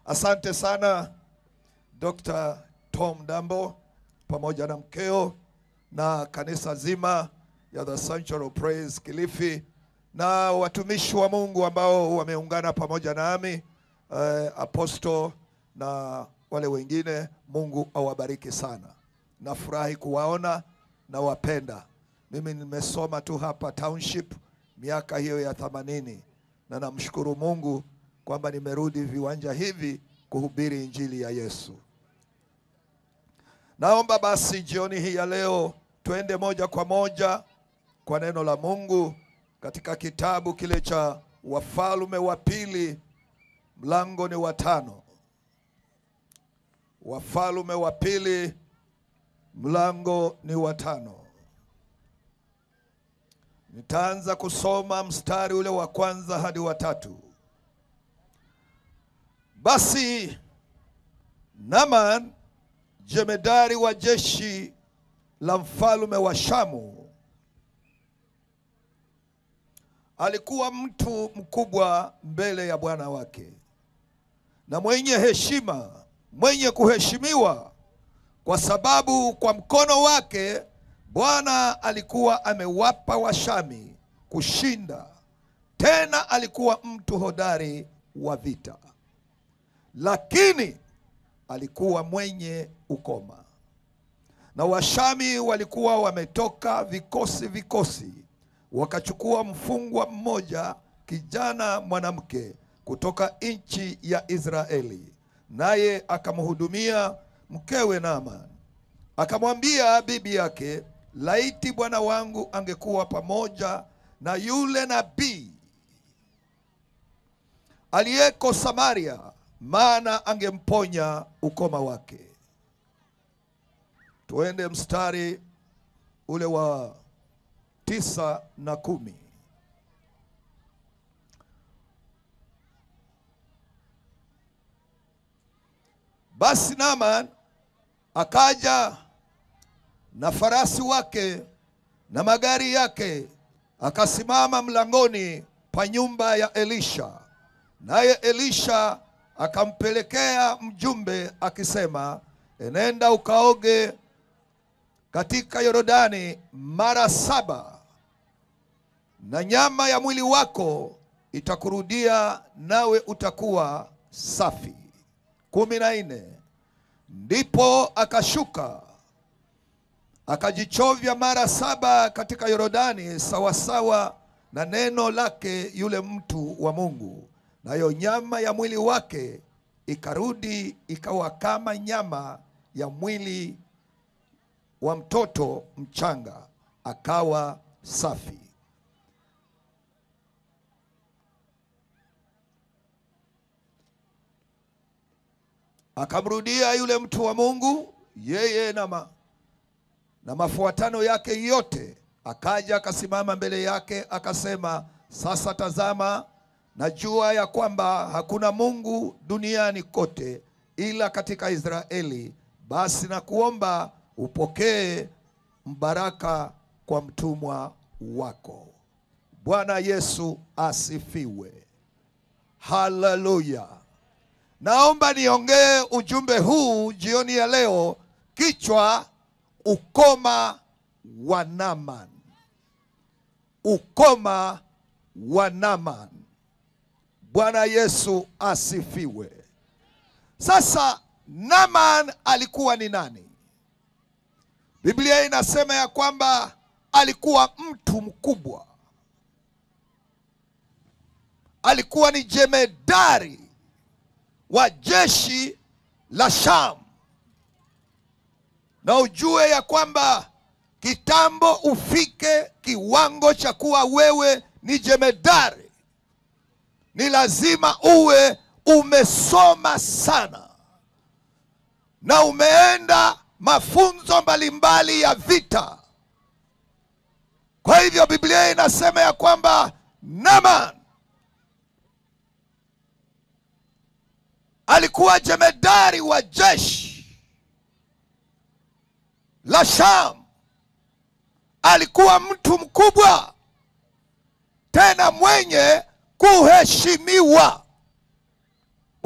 Asante sana Dr. Tom Dambo pamoja na mkeo na kanisa zima ya The Sanctuary Praise Kilifi na watumishi wa Mungu ambao wameungana pamoja nami, Apostle na wale wengine. Mungu awabariki sana. Nafurahi kuwaona na wapenda. Mimi nimesoma tu hapa Township miaka hiyo ya 80 na namshukuru Mungu kwamba nimerudi viwanja hivi kuhubiri injili ya Yesu. Naomba basi jioni hii ya leo tuende moja kwa moja kwa neno la Mungu katika kitabu kile cha Wafalme wa Pili, mlango ni wa 5. Wafalme wa Pili, mlango ni wa 5. Nitaanza kusoma mstari ule wa kwanza hadi wa 3. Basi Naaman, jemedari wa jeshi la mfalme wa Shamu, alikuwa mtu mkubwa mbele ya bwana wake na mwenye heshima, mwenye kuheshimiwa, kwa sababu kwa mkono wake Bwana alikuwa amewapa Washami kushinda. Tena alikuwa mtu hodari wa vita, lakini alikuwa mwenye ukoma. Na Washami walikuwa wametoka vikosi, wakachukua mfungwa mmoja, kijana mwanamke kutoka nchi ya Israeli, naye akamhudumia mkewe Naaman. Akamwambia bibi yake, laiti bwana wangu angekuwa pamoja na yule nabii aliyeko Samaria, maana angemponya ukoma wake. Tuende mstari ule wa 9 na 10. Basi Naaman akaja na farasi wake na magari yake, akasimama mlangoni pa nyumba ya Elisha. Naye Elisha akampelekea mjumbe akisema, enenda ukaoge katika Yordani mara 7, na nyama ya mwili wako itakurudia, nawe utakuwa safi. 14. Ndipo akashuka akajichovya mara 7 katika Yordani, sawasawa na neno lake yule mtu wa Mungu, nayo nyama ya mwili wake ikarudi ikawa kama nyama ya mwili wa mtoto mchanga, akawa safi. Akamrudia yule mtu wa Mungu, yeye na mafuatano yake yote. Akaja akasimama mbele yake akasema, sasa tazama, najua ya kwamba hakuna Mungu duniani kote ila katika Israeli. Basi na kuomba upokee mbaraka kwa mtumwa wako. Bwana Yesu asifiwe. Haleluya. Naomba niongee ujumbe huu jioni ya leo, kichwa ukoma wa Naaman. Ukoma wa Naaman. Bwana Yesu asifiwe. Sasa Naaman alikuwa ni nani? Biblia inasema ya kwamba alikuwa mtu mkubwa. Alikuwa ni jemedari wa jeshi la Shamu. Na ujue ya kwamba kitambo ufike kiwango cha kuwa wewe ni jemedari, ni lazima uwe umesoma sana na umeenda mafunzo mbalimbali ya vita. Kwa hivyo Biblia inasema ya kwamba Naaman alikuwa jemedari wa jeshi la Shamu. Alikuwa mtu mkubwa tena mwenye kuheshimiwa.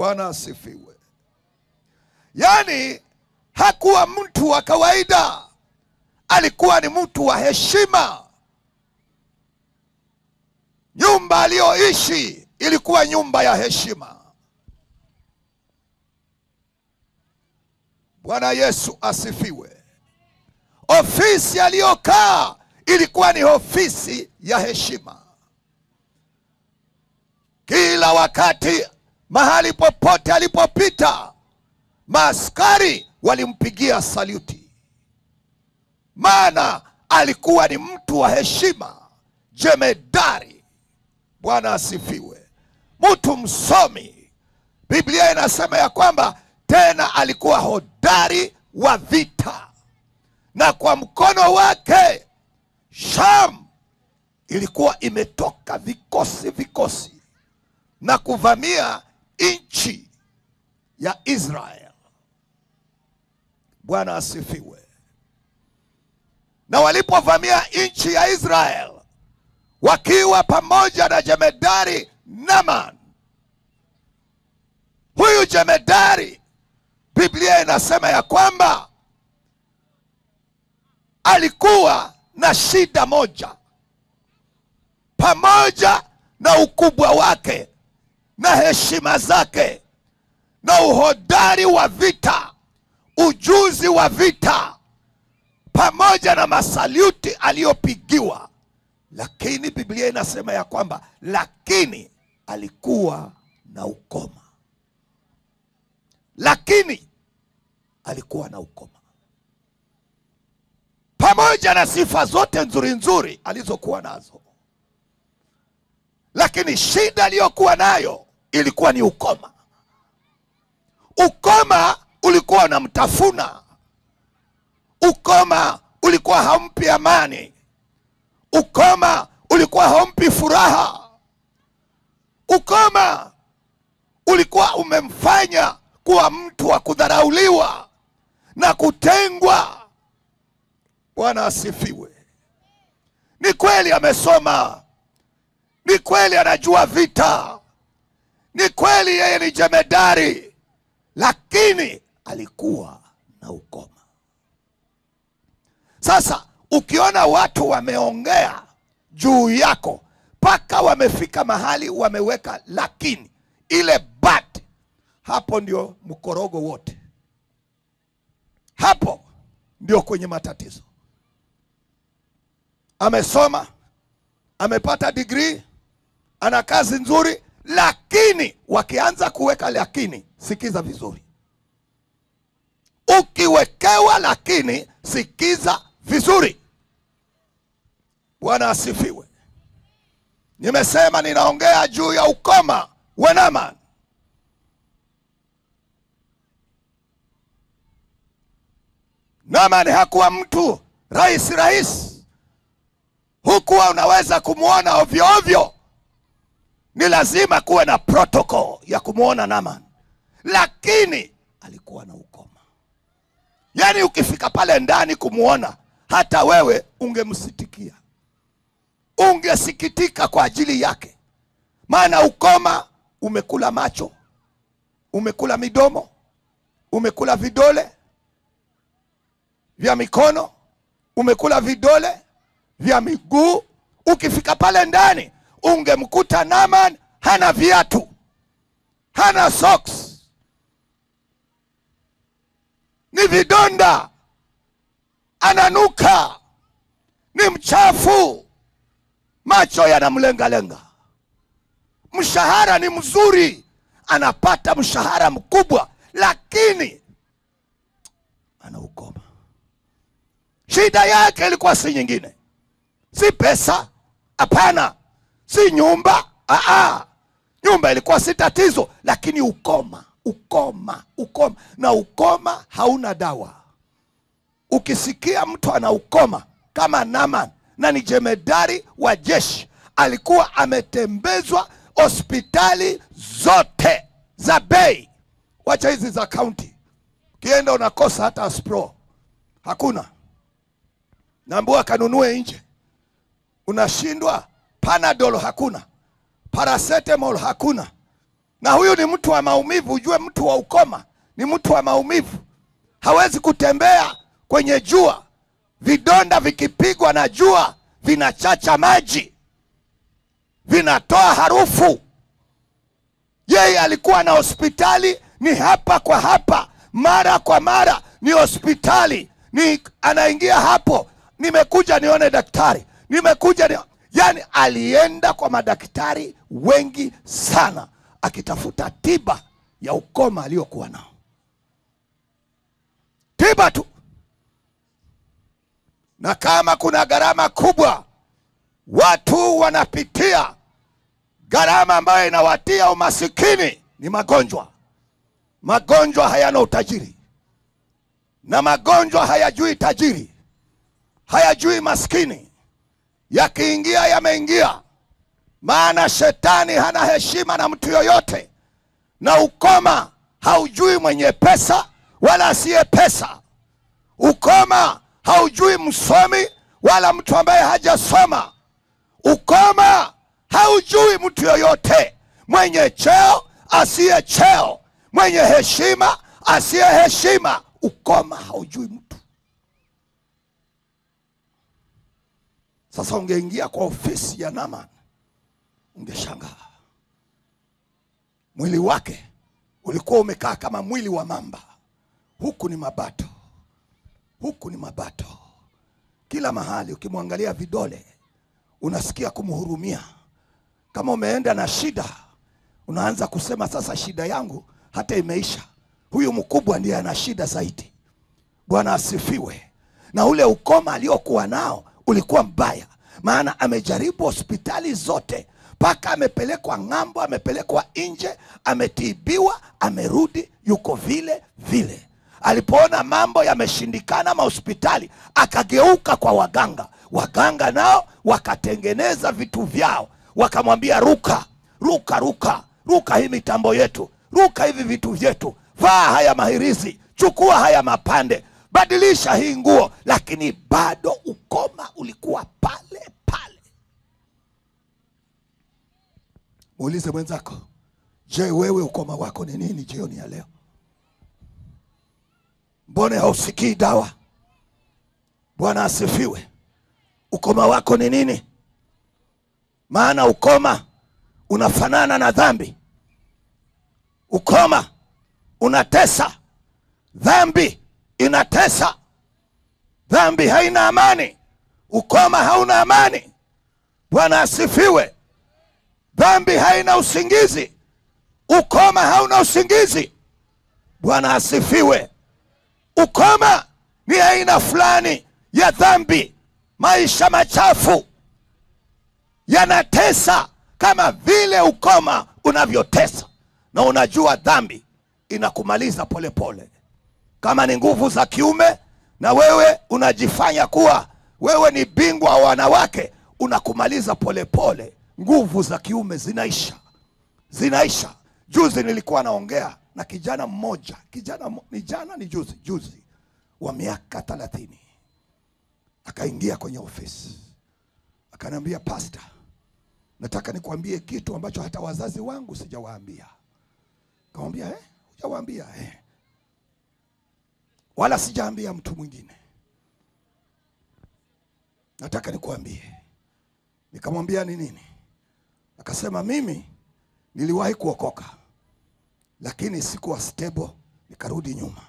Bwana asifiwe. Yani hakuwa mtu wa kawaida, alikuwa ni mtu wa heshima. Nyumba aliyoishi ilikuwa nyumba ya heshima. Bwana Yesu asifiwe. Ofisi aliyokaa ilikuwa ni ofisi ya heshima. Kila wakati, mahali popote alipopita, maaskari walimpigia saluti, maana alikuwa ni mtu wa heshima, jemedari. Bwana asifiwe. Mtu msomi. Biblia inasema ya kwamba tena alikuwa hodari wa vita, na kwa mkono wake Sham ilikuwa imetoka vikosi na kuvamia nchi ya Israel. Bwana asifiwe. Na walipovamia nchi ya Israel wakiwa pamoja na jemedari Naaman, huyu jemedari, Biblia inasema ya kwamba alikuwa na shida moja. Pamoja na ukubwa wake na heshima zake na uhodari wa vita, ujuzi wa vita, pamoja na masaluti aliyopigiwa, lakini Biblia inasema ya kwamba lakini alikuwa na ukoma. Lakini alikuwa na ukoma. Pamoja na sifa zote nzuri alizokuwa nazo, lakini shida aliyokuwa nayo ilikuwa ni ukoma. Ukoma ulikuwa unamtafuna. Ukoma ulikuwa haumpi amani. Ukoma ulikuwa haumpi furaha. Ukoma ulikuwa umemfanya kuwa mtu wa kudharauliwa na kutengwa. Bwana asifiwe. Ni kweli amesoma, ni kweli anajua vita, ni kweli yeye ni jemedari, lakini alikuwa na ukoma. Sasa ukiona watu wameongea juu yako paka wamefika mahali wameweka lakini, ile but, hapo ndio mkorogo wote. Hapo ndio kwenye matatizo. Amesoma, amepata degree, ana kazi nzuri, lakini wakianza kuweka lakini, sikiza vizuri. Ukiwekewa lakini, sikiza vizuri. Bwana asifiwe. Nimesema ninaongea juu ya ukoma wa Naaman. Naaman hakuwa mtu rais. Hukuwa unaweza kumuona ovyo ovyo. Ni lazima kuwe na protocol ya kumuona Naaman. Lakini alikuwa na ukoma. Yani ukifika pale ndani kumuona, hata wewe ungemsitikia, ungesikitika kwa ajili yake. Maana ukoma umekula macho, umekula midomo, umekula vidole vya mikono, umekula vidole vya miguu. Ukifika pale ndani ungemkuta Naaman hana viatu, hana socks, ni vidonda, ananuka, ni mchafu, macho yanamlenga. Mshahara ni mzuri, anapata mshahara mkubwa, lakini ana ukoma. Shida yake ilikuwa si nyingine, si pesa, hapana, si nyumba, nyumba ilikuwa si tatizo, lakini ukoma. Na ukoma hauna dawa. Ukisikia mtu ana ukoma kama Naaman, na ni jemedari wa jeshi, alikuwa ametembezwa hospitali zote za bei, wacha hizi za county, kienda unakosa hata Aspro, hakuna. Naambiwa kanunue nje, unashindwa. Panadol hakuna, paracetamol hakuna, Na huyu ni mtu wa maumivu. Ujue mtu wa ukoma ni mtu wa maumivu. Hawezi kutembea kwenye jua. Vidonda vikipigwa na jua vinachacha maji, vinatoa harufu. Yeye alikuwa na hospitali, ni hapa kwa hapa, mara kwa mara ni hospitali. Anaingia hapo, nimekuja nione daktari, yani alienda kwa madaktari wengi sana akitafuta tiba ya ukoma aliyokuwa nao. Tiba tu. Na kama kuna gharama kubwa watu wanapitia, gharama ambayo inawatia umasikini, ni magonjwa. Magonjwa hayana utajiri, na magonjwa hayajui tajiri, hayajui maskini. Yakiingia yameingia, maana shetani hana heshima na mtu yoyote. Na ukoma haujui mwenye pesa wala asiye pesa. Ukoma haujui msomi wala mtu ambaye hajasoma. Ukoma haujui mtu yoyote, mwenye cheo asiye cheo, mwenye heshima asiye heshima. Ukoma haujui mtu. Sasa ungeingia kwa ofisi ya Naaman, ungeshangaa. Mwili wake ulikuwa umekaa kama mwili wa mamba. Huku ni mabato, huku ni mabato. Kila mahali ukimwangalia vidole unasikia kumhurumia. Kama umeenda na shida, unaanza kusema sasa shida yangu hata imeisha, huyu mkubwa ndiye ana shida zaidi. Bwana asifiwe. Na ule ukoma aliokuwa nao ulikuwa mbaya, maana amejaribu hospitali zote, paka amepelekwa ng'ambo, amepelekwa nje, ametibiwa, amerudi yuko vile vile. Alipoona mambo yameshindikana mahospitali, akageuka kwa waganga. Waganga nao wakatengeneza vitu vyao, wakamwambia ruka, ruka, ruka, ruka hii mitambo yetu, ruka hivi vitu vyetu, vaa haya mahirizi, chukua haya mapande, badilisha hii nguo. Lakini bado ukoma ulikuwa pale pale. Muulize mwenzako, je, wewe ukoma wako ni nini jioni ya leo? Mbona hausikii dawa? Bwana asifiwe. Ukoma wako ni nini? Maana ukoma unafanana na dhambi. Ukoma unatesa, dhambi inatesa. Dhambi haina amani, ukoma hauna amani. Bwana asifiwe. Dhambi haina usingizi, ukoma hauna usingizi. Bwana asifiwe. Ukoma ni aina fulani ya dhambi. Maisha machafu yanatesa kama vile ukoma unavyotesa. Na unajua dhambi inakumaliza pole pole. Kama ni nguvu za kiume na wewe unajifanya kuwa wewe ni bingwa wa wanawake, unakumaliza pole pole. Nguvu za kiume zinaisha, zinaisha. Juzi nilikuwa naongea na kijana mmoja, juzi wa miaka 30. Akaingia kwenye ofisi, akaniambia, pastor, nataka nikuambie kitu ambacho hata wazazi wangu sijawaambia. Akamwambia, hujawaambia? Wala sijaambia mtu mwingine. Nataka nikuambie. Nikamwambia ni nini? Akasema, mimi niliwahi kuokoka, lakini sikuwa stable, nikarudi nyuma.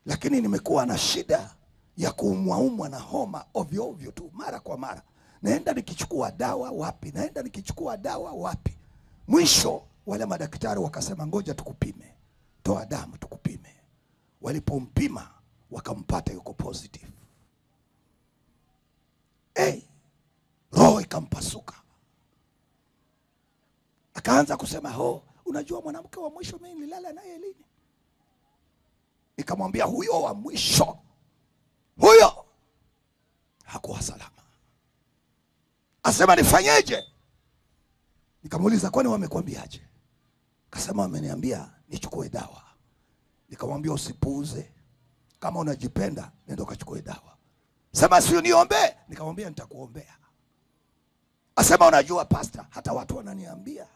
Lakini nimekuwa na shida ya kuumwa na homa ovyo ovyo tu, mara kwa mara. Naenda nikichukua dawa wapi, naenda nikichukua dawa wapi. Mwisho wale madaktari wakasema, ngoja tukupime, toa damu tukupime. Walipompima wakampata yuko positive. Roho ikampasuka. Akaanza kusema, unajua mwanamke wa mwisho mimi nilala naye lini? Nikamwambia, huyo wa mwisho, huyo hakuwa salama. Asema, nifanyeje? Nikamuuliza, kwani wamekwambiaje? Akasema, wameniambia nichukue dawa. Nikamwambia, usipuuze, kama unajipenda nenda ukachukue dawa. Sema, si uniombe? Nikamwambia, nitakuombea. Asema, unajua pastor, hata watu wananiambia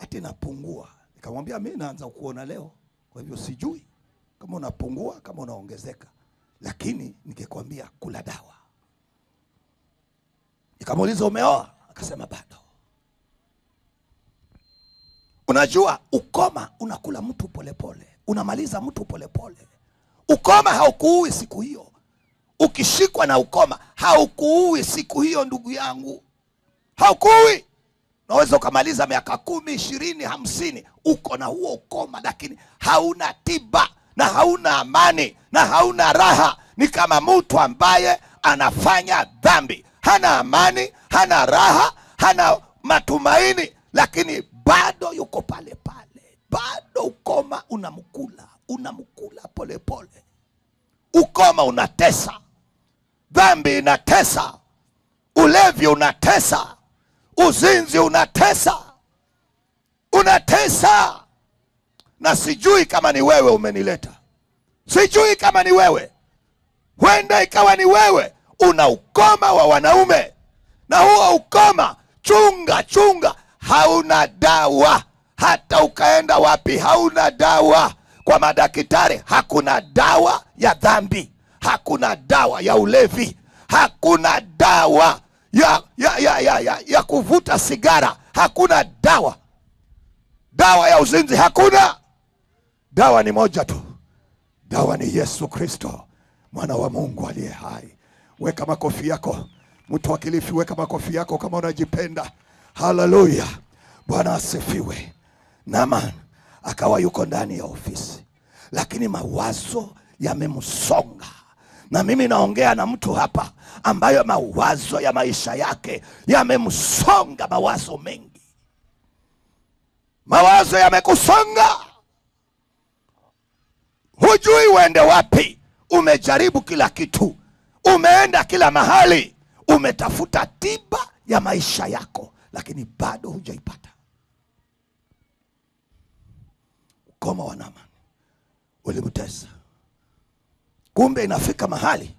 ati napungua. Nikamwambia mimi naanza kuona leo, kwa hivyo sijui kama unapungua kama unaongezeka, lakini ningekwambia kula dawa. Nikamuuliza umeoa? Akasema bado. Unajua ukoma unakula mtu polepole, unamaliza mtu polepole. Ukoma haukuui siku hiyo. Ukishikwa na ukoma haukuui siku hiyo ndugu yangu. Haukuui. Unaweza ukamaliza miaka 10, 20, 50 uko na huo ukoma, lakini hauna tiba na hauna amani na hauna raha. Ni kama mtu ambaye anafanya dhambi. Hana amani, hana raha, hana matumaini, lakini bado yuko pale pale. Bado ukoma unamkula pole pole. Ukoma unatesa. Dhambi inatesa. Ulevi unatesa. Uzinzi unatesa. Unatesa. Na sijui kama ni wewe umenileta. Sijui kama ni wewe. Huenda ikawa ni wewe. Una ukoma wa wanaume. Na huo ukoma, chunga. Hauna dawa. Hata ukaenda wapi hauna dawa. Kwa madaktari hakuna dawa ya dhambi. Hakuna dawa ya ulevi. Hakuna dawa ya kuvuta sigara. Hakuna dawa. Dawa ya uzinzi hakuna. Dawa ni moja tu. Dawa ni Yesu Kristo, mwana wa Mungu aliye hai. Weka makofi yako. Mtu wa Kilifi, weka makofi yako kama unajipenda. Haleluya. Bwana asifiwe. Naaman akawa yuko ndani ya ofisi, lakini mawazo yamemsonga. Na mimi naongea na mtu hapa ambayo mawazo ya maisha yake yamemsonga, mawazo mengi. Mawazo yamekusonga. Hujui uende wapi. Umejaribu kila kitu. Umeenda kila mahali. Umetafuta tiba ya maisha yako, lakini bado hujaipata. Ukoma wa Naaman ulimtesa. Kumbe inafika mahali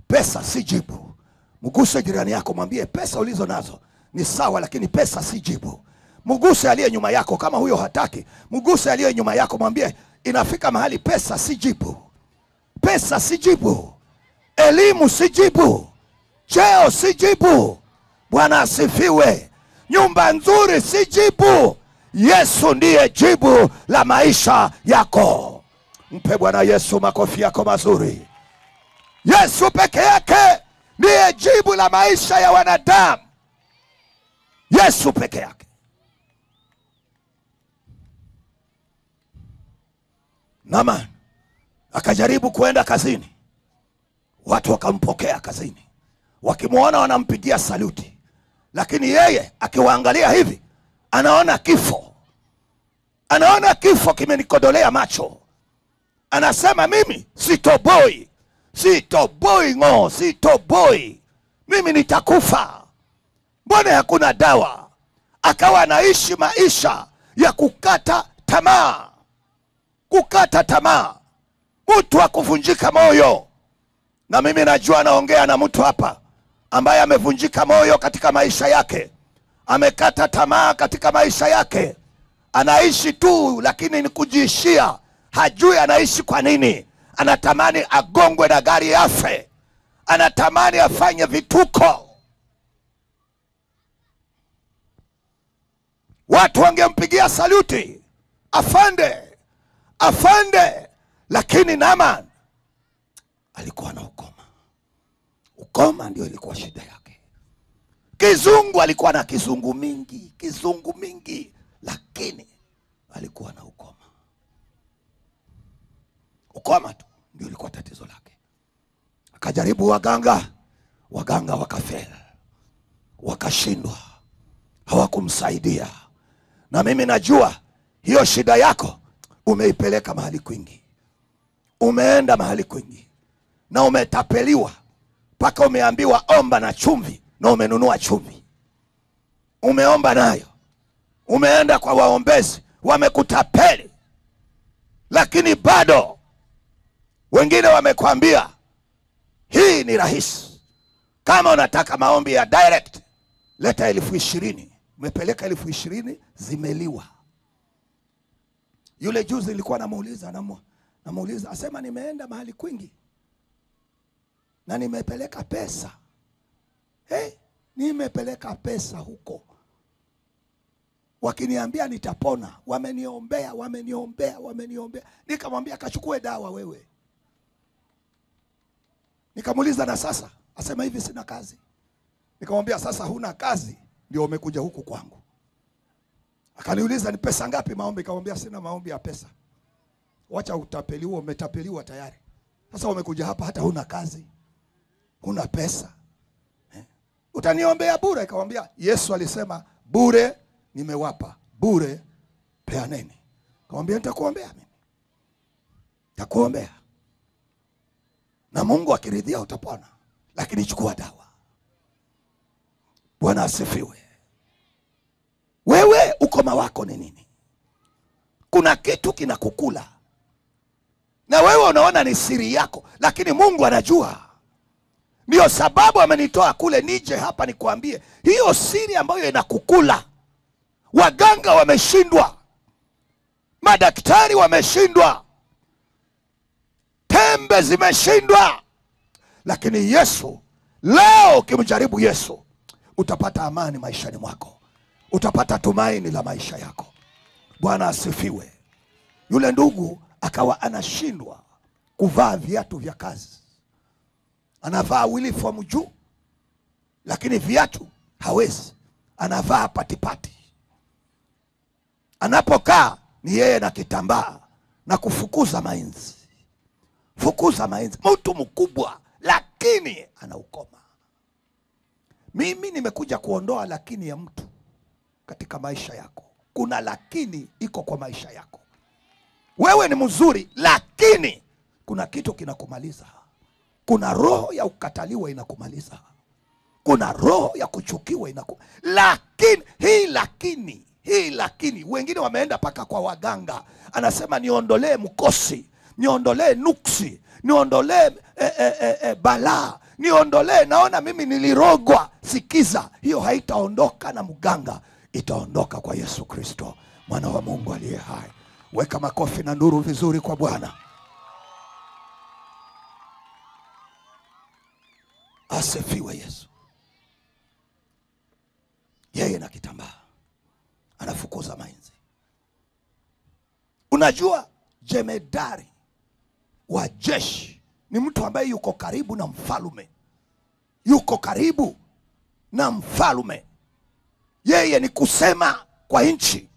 pesa si jibu. Mguse jirani yako, mwambie pesa ulizo nazo ni sawa, lakini pesa si jibu. Mguse aliye nyuma yako, kama huyo hataki, mguse aliye nyuma yako, mwambie inafika mahali pesa si jibu. Pesa si jibu. Elimu si jibu. Cheo si jibu. Bwana asifiwe. Nyumba nzuri si jibu. Yesu ndiye jibu la maisha yako. Mpe Bwana Yesu makofi yako mazuri. Yesu peke yake ndiye jibu la maisha ya wanadamu. Yesu peke yake. Naaman akajaribu kuenda kazini. Watu wakampokea kazini, wakimuona wanampigia saluti, lakini yeye akiwaangalia hivi anaona kifo. Anaona kifo kimenikodolea macho. Anasema mimi sitoboi. Sitoboi. Mimi nitakufa. Mbona hakuna dawa? Akawa anaishi maisha ya kukata tamaa. Kukata tamaa. Mtu wa kuvunjika moyo. Na mimi najua naongea na mtu hapa ambaye amevunjika moyo katika maisha yake. Amekata tamaa katika maisha yake. Anaishi tu, lakini ni kujiishia. Hajui anaishi kwa nini. Anatamani agongwe na gari afe. Anatamani afanye vituko. Watu wangempigia saluti, afande. Lakini Naaman alikuwa na ukoma. Ukoma ndio ilikuwa shida yake. Kizungu, alikuwa na kizungu mingi, lakini alikuwa na ukoma. Ukoma tu ndio ilikuwa tatizo lake. Akajaribu waganga wakafeli. Wakashindwa. Hawakumsaidia. Na mimi najua hiyo shida yako umeipeleka mahali kwingi. Umeenda mahali kwingi na umetapeliwa mpaka umeambiwa omba na chumvi, na umenunua chumvi. Umeomba nayo. Umeenda kwa waombezi, wamekutapeli. Lakini bado wengine wamekwambia hii ni rahisi. Kama unataka maombi ya direct, leta 20,000. Umepeleka 20,000 zimeliwa. Yule juzi nilikuwa namuuliza, asema nimeenda mahali kwingi na nimepeleka pesa. Nimepeleka pesa huko, wakiniambia nitapona, wameniombea. Nikamwambia kachukue dawa wewe. Nikamuuliza na sasa, asema hivi sina kazi. Nikamwambia sasa huna kazi ndio umekuja huku kwangu. Akaniuliza ni pesa ngapi maombi? Nikamwambia sina maombi ya pesa. Wacha utapeliwa, umetapeliwa tayari. Sasa umekuja hapa hata huna kazi, huna pesa. Utaniombea bure? Nikamwambia Yesu alisema bure nimewapa, bure peaneni. Nikamwambia nitakuombea mimi. Nitakuombea. Na Mungu akiridhia utapona. Lakini chukua dawa. Bwana asifiwe. Wewe ukoma wako ni nini? Kuna kitu kinakukula. Na wewe unaona ni siri yako, lakini Mungu anajua. Ndio sababu amenitoa kule nije hapa nikuambie hiyo siri ambayo inakukula. Waganga wameshindwa. Madaktari wameshindwa. Tembe zimeshindwa. Lakini Yesu, leo ukimjaribu Yesu, utapata amani maishani mwako. Utapata tumaini la maisha yako. Bwana asifiwe. Yule ndugu akawa anashindwa kuvaa viatu vya kazi. Anavaa uniform juu, lakini viatu hawezi. Anavaa patipati. Anapokaa ni yeye na kitambaa na kufukuza mainzi. Fukuza mainzi. Mtu mkubwa lakini ana ukoma. Mimi nimekuja kuondoa lakini ya mtu katika maisha yako. Kuna lakini iko kwa maisha yako. Wewe ni mzuri lakini kuna kitu kinakumaliza. Kuna roho ya ukataliwa inakumaliza. Kuna roho ya kuchukiwa lakini wengine wameenda paka kwa waganga. Anasema niondolee mkosi, niondolee nuksi, niondolee balaa, niondolee, naona mimi nilirogwa. Sikiza, hiyo haitaondoka na mganga, itaondoka kwa Yesu Kristo, mwana wa Mungu aliye hai. Weka makofi na nuru vizuri kwa Bwana. Asifiwe Yesu. Yeye na kitambaa anafukuza mainzi. Unajua jemedari wa jeshi ni mtu ambaye yuko karibu na mfalme. Yuko karibu na mfalme. Yeye ni kusema kwa nchi.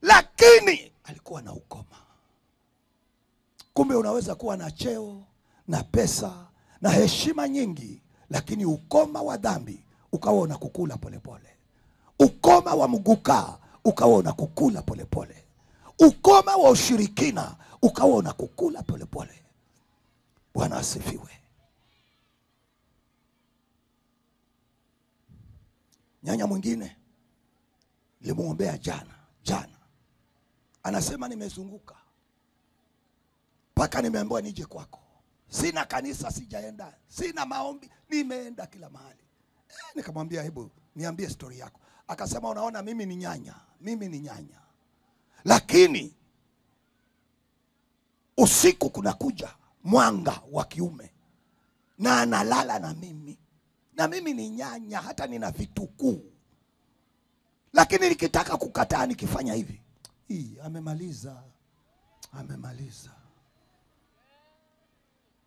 Lakini alikuwa na ukoma. Kumbe unaweza kuwa na cheo na pesa na heshima nyingi, lakini ukoma wa dhambi ukawa unakukula polepole. Ukoma wa mguka ukawa unakukula polepole. Ukoma wa ushirikina ukawa unakukula polepole. Bwana asifiwe. Nyanya mwingine nilimuombea jana. Anasema nimezunguka mpaka nimeambiwa nije kwako. Sina kanisa sijaenda, sina maombi, nimeenda kila mahali. Nikamwambia hebu niambie story yako. Akasema unaona mimi ni nyanya. Lakini usiku kunakuja mwanga wa kiume na analala na mimi. Na mimi ni nyanya, hata nina vitukuu. Lakini nikitaka kukataa nikifanya hivi, amemaliza.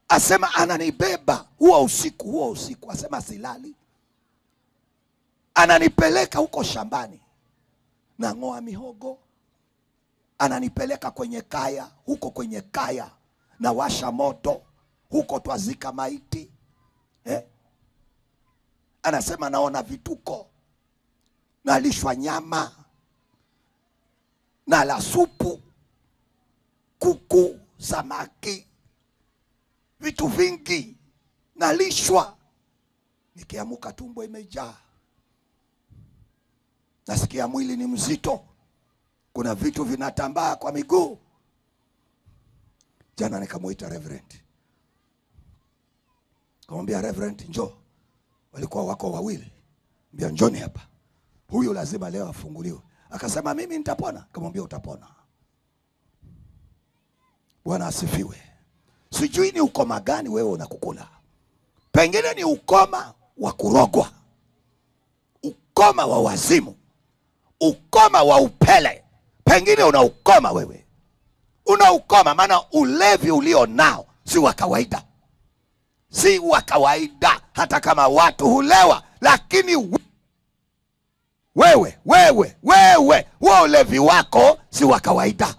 Asema ananibeba huo usiku. Asema silali. Ananipeleka huko shambani na ngoa mihogo. Ananipeleka kwenye kaya, huko kwenye kaya na washa moto, huko twazika maiti. Anasema naona vituko, nalishwa nyama, nala supu, kuku, samaki, vitu vingi nalishwa. Nikiamuka tumbo imejaa. Nasikia mwili ni mzito. Kuna vitu vinatambaa kwa miguu. Jana nikamuita Reverend. Kamwambia Reverend njoo. Walikuwa wako wawili. Mbia njoni hapa. Huyu lazima leo afunguliwe. Akasema mimi nitapona. Akamwambia utapona. Bwana asifiwe. Sijui ni ukoma gani wewe unakukula. Pengine ni ukoma wa kurogwa, ukoma wa wazimu, ukoma wa upele. Pengine una ukoma wewe. Una ukoma, maana ulevi ulio nao si wa kawaida. Si wa kawaida, hata kama watu hulewa, lakini wewe ulevi wako si wa kawaida.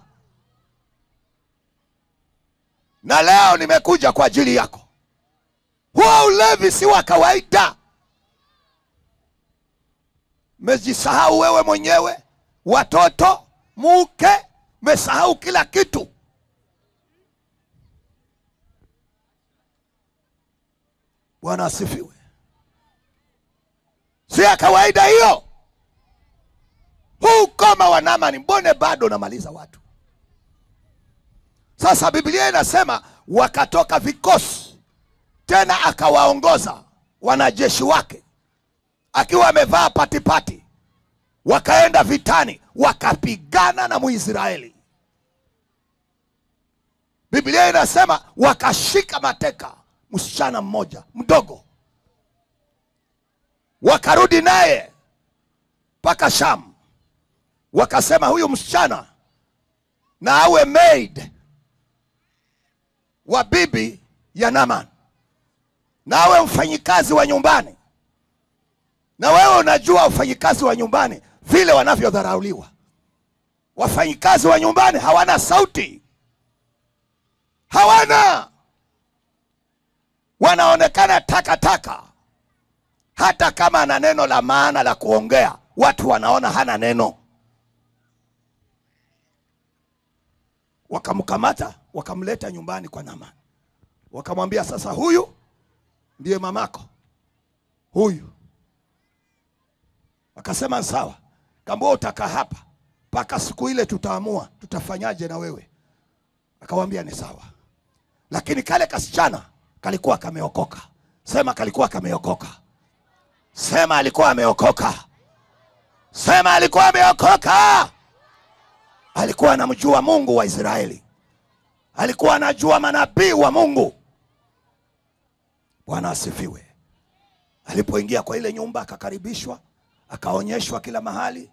Na leo nimekuja kwa ajili yako. Huo ulevi si wa kawaida. Umejisahau wewe mwenyewe, watoto, mke, umesahau kila kitu. Bwana asifiwe. Si ya kawaida hiyo. Huu kama wa Naamani, mbone bado namaliza watu. Sasa Biblia inasema wakatoka vikosi, tena akawaongoza wanajeshi wake akiwa amevaa patipati, wakaenda vitani, wakapigana na Mwisraeli. Biblia inasema wakashika mateka msichana mmoja mdogo, wakarudi naye mpaka Shamu. Wakasema huyu msichana na awe maid wa bibi ya Naamani, na awe mfanyikazi wa nyumbani. Na wewe unajua wafanyikazi wa nyumbani vile wanavyodharauliwa. Wafanyikazi wa nyumbani hawana sauti. Wanaonekana taka. Hata kama ana neno la maana la kuongea, watu wanaona hana neno. Wakamkamata, wakamleta nyumbani kwa Naamani. Wakamwambia sasa huyu ndiye mamako. Huyu. Akasema sawa. Kambua utakaa hapa mpaka siku ile tutaamua tutafanyaje na wewe. Akamwambia ni sawa. Lakini kale kasichana kalikuwa kameokoka. Sema kalikuwa kameokoka. Sema alikuwa ameokoka. Sema alikuwa ameokoka. Alikuwa anamjua Mungu wa Israeli. Alikuwa anajua manabii wa Mungu. Bwana asifiwe. Alipoingia kwa ile nyumba akakaribishwa, akaonyeshwa kila mahali,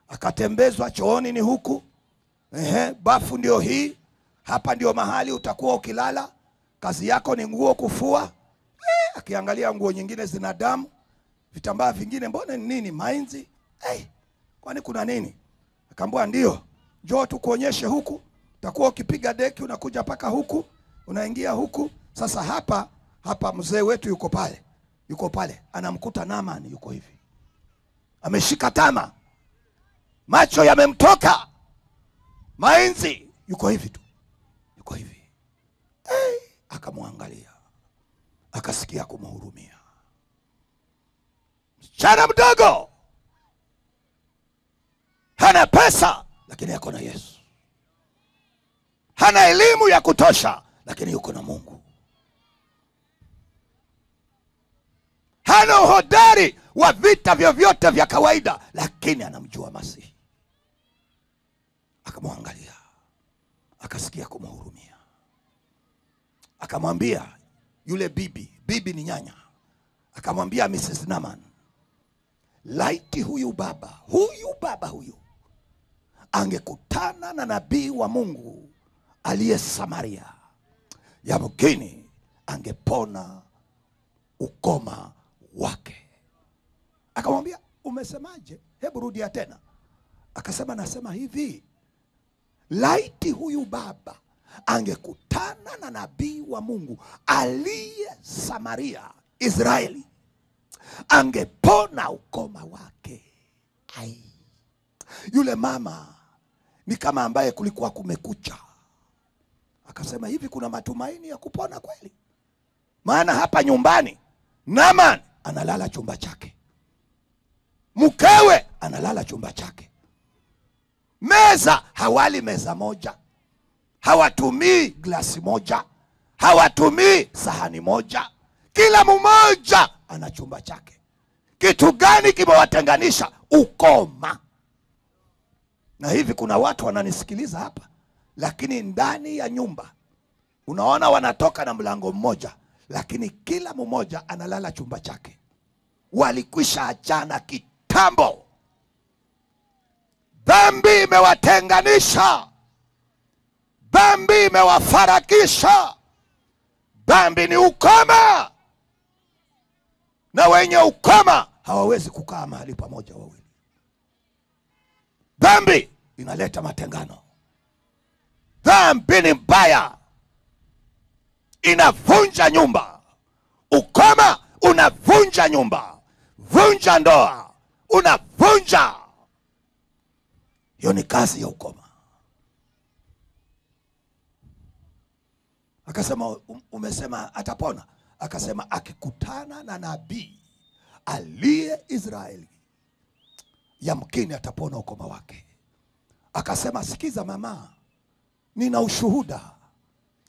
akatembezwa. Chooni ni huku, bafu ndio hii, hapa ndio mahali utakuwa ukilala, kazi yako ni nguo kufua. Akiangalia nguo nyingine zina damu, vitambaa vingine mbona ni nini, mainzi? Kwani kuna nini? Akaambia ndio, njoo tukuonyeshe huku, utakuwa ukipiga deki unakuja paka huku, unaingia huku. Sasa hapa mzee wetu yuko pale, anamkuta Naamani yuko hivi, ameshika tama, macho yamemtoka, mainzi, yuko hivi tu, yuko hivi. Akamwangalia, akasikia kumhurumia. Msichana mdogo, hana pesa lakini yako na Yesu. Hana elimu ya kutosha lakini yuko na Mungu. Hana uhodari wa vita vyovyote vya kawaida lakini anamjua Masihi. Akamwangalia, akasikia kumhurumia. Akamwambia yule bibi ni nyanya. Akamwambia Mrs. Naaman, laiti huyu baba angekutana na nabii wa Mungu aliye Samaria, yamkini angepona ukoma wake. Akamwambia umesemaje? Hebu rudia tena. Akasema nasema hivi, laiti huyu baba angekutana na nabii wa Mungu aliye Samaria, Israeli, angepona ukoma wake. Yule mama ni kama ambaye kulikuwa kumekucha. Akasema hivi, kuna matumaini ya kupona kweli? Maana hapa nyumbani Naaman analala chumba chake, mkewe analala chumba chake, meza hawali meza moja, hawatumii glasi moja, hawatumii sahani moja, kila mmoja ana chumba chake. Kitu gani kimewatenganisha? Ukoma. Na hivi kuna watu wananisikiliza hapa, lakini ndani ya nyumba unaona wanatoka na mlango mmoja, lakini kila mmoja analala chumba chake. Walikwisha achana kitambo. Dhambi imewatenganisha. Dhambi imewafarakisha. Dhambi ni ukoma, na wenye ukoma hawawezi kukaa mahali pamoja wawili. Dhambi inaleta matengano. Dhambi ni mbaya, inavunja nyumba. Ukoma unavunja nyumba, vunja ndoa, unavunja. Hiyo ni kazi ya ukoma. Akasema, umesema atapona? Akasema akikutana na nabii aliye Israeli, yamkini atapona ukoma wake. Akasema, sikiza mama, nina ushuhuda.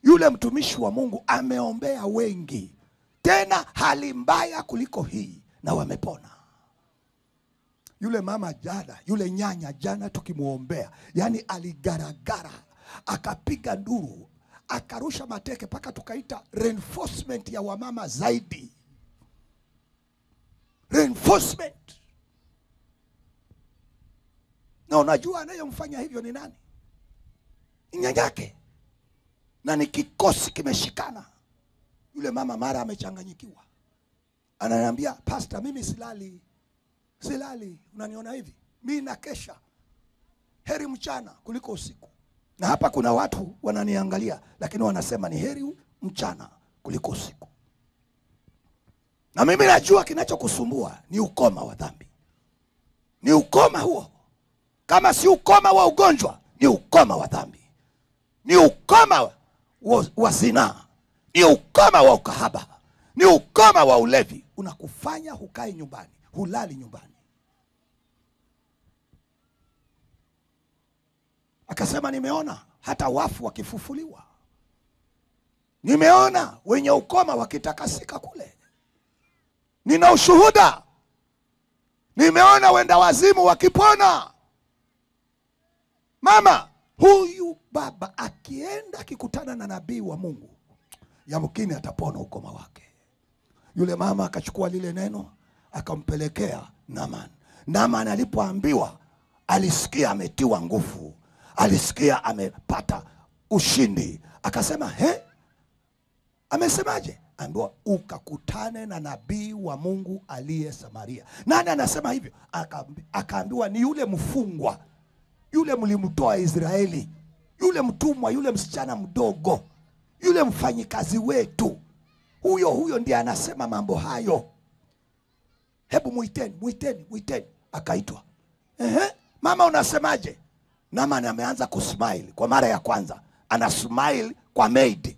Yule mtumishi wa Mungu ameombea wengi, tena hali mbaya kuliko hii, na wamepona. Yule mama jana, yule nyanya jana tukimuombea, yani aligaragara, akapiga nduru, akarusha mateke, paka tukaita reinforcement ya wamama zaidi. Reinforcement. Na unajua anayemfanya hivyo ni nani? Nyanyake. Na ni kikosi kimeshikana. Yule mama mara amechanganyikiwa, ananiambia, pastor, mimi silali. Unaniona hivi, mimi nakesha. Heri mchana kuliko usiku. Na hapa kuna watu wananiangalia, lakini wanasema ni heri mchana kuliko usiku. Na mimi najua kinachokusumbua ni ukoma wa dhambi. Ni ukoma huo. Kama si ukoma wa ugonjwa, ni ukoma wa dhambi. Ni ukoma wa zinaa. Ni ukoma wa ukahaba. Ni ukoma wa ulevi. Unakufanya hukai nyumbani, hulali nyumbani. Akasema, nimeona hata wafu wakifufuliwa. Nimeona wenye ukoma wakitakasika kule. Nina ushuhuda. Nimeona wenda wazimu wakipona. Mama, huyu baba akienda akikutana na nabii wa Mungu, yamkini atapona ukoma wake. Yule mama akachukua lile neno akampelekea Naaman. Naaman alipoambiwa, alisikia ametiwa nguvu, alisikia amepata ushindi. Akasema, amesemaje? Ambiwa, ukakutane na nabii wa Mungu aliye Samaria. Nani anasema hivyo? Akaambiwa ni yule mfungwa, yule mlimtoa Israeli, yule mtumwa, yule msichana mdogo, yule mfanyikazi wetu. Huyo ndiye anasema mambo hayo. Hebu muiteni. Akaitwa. Mama, unasemaje? Naaman ameanza kusmile kwa mara ya kwanza. Ana smile kwa maid.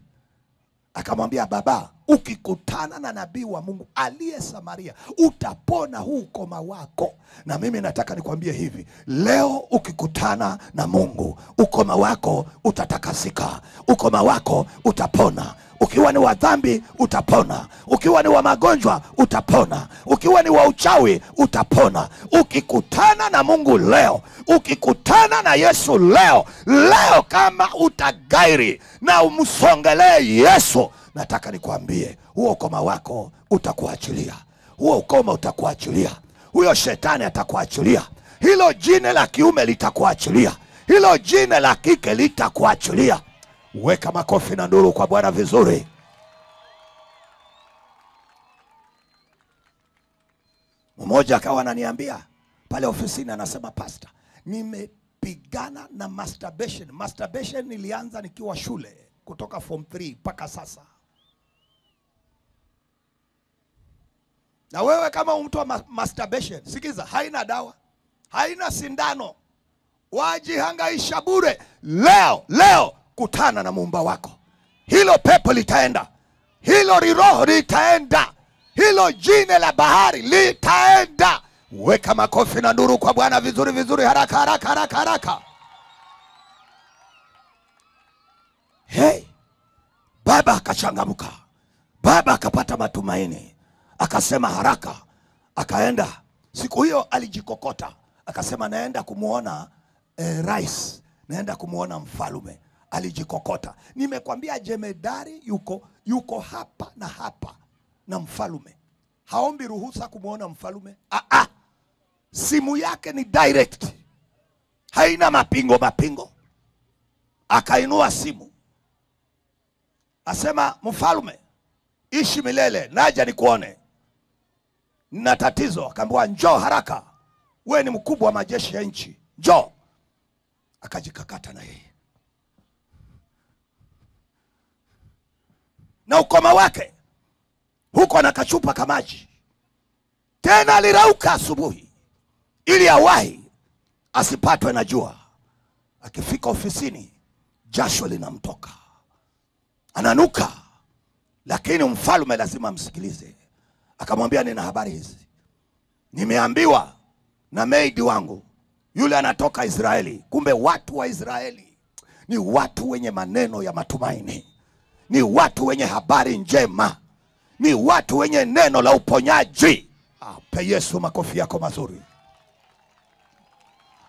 Akamwambia, baba, ukikutana na nabii wa Mungu aliye Samaria, utapona huu ukoma wako. Na mimi nataka nikwambie hivi, leo ukikutana na Mungu, ukoma wako utatakasika. Ukoma wako utapona. Ukiwa ni wa dhambi utapona. Ukiwa ni wa magonjwa utapona. Ukiwa ni wa uchawi utapona. Ukikutana na Mungu leo, ukikutana na Yesu leo, kama utagairi na umsongelee Yesu, nataka nikwambie, huo ukoma wako utakuachilia. Huo ukoma utakuachilia. Huyo shetani atakuachilia. Hilo jine la kiume litakuachilia. Hilo jine la kike litakuachilia. Weka makofi na nduru kwa Bwana vizuri. Mmoja akawa ananiambia pale ofisini, anasema, pastor, nimepigana na masturbation. Masturbation nilianza nikiwa shule, kutoka form 3 mpaka sasa. Na wewe kama mtu wa masturbation, sikiza, haina dawa, haina sindano, wajihangaisha bure. Leo kutana na Muumba wako. Hilo pepo litaenda. Hilo riroho litaenda. Hilo jine la bahari litaenda. Weka makofi na nduru kwa Bwana vizuri, haraka. Baba akachangamka. Baba akapata matumaini. Akasema haraka. Akaenda. Siku hiyo alijikokota. Akasema naenda kumuona rais, naenda kumuona mfalme. Alijikokota. Nimekwambia jemedari yuko hapa na hapa na mfalme. Haombi ruhusa kumuona mfalme. Simu yake ni direct, haina mapingo. Akainua simu, asema, mfalme, ishi milele, naja nikuone, nina tatizo. Akaambiwa, njoo haraka, we ni mkubwa wa majeshi ya nchi, njoo. Akajikakata na yeye na ukoma wake huko na kachupa kamaji. Tena alirauka asubuhi ili awahi asipatwe na jua. Akifika ofisini, jasho linamtoka, ananuka, lakini mfalme lazima msikilize. Akamwambia, nina habari hizi, nimeambiwa na maidi wangu, yule anatoka Israeli. Kumbe watu wa Israeli ni watu wenye maneno ya matumaini, ni watu wenye habari njema, ni watu wenye neno la uponyaji. Pe Yesu makofi yako mazuri.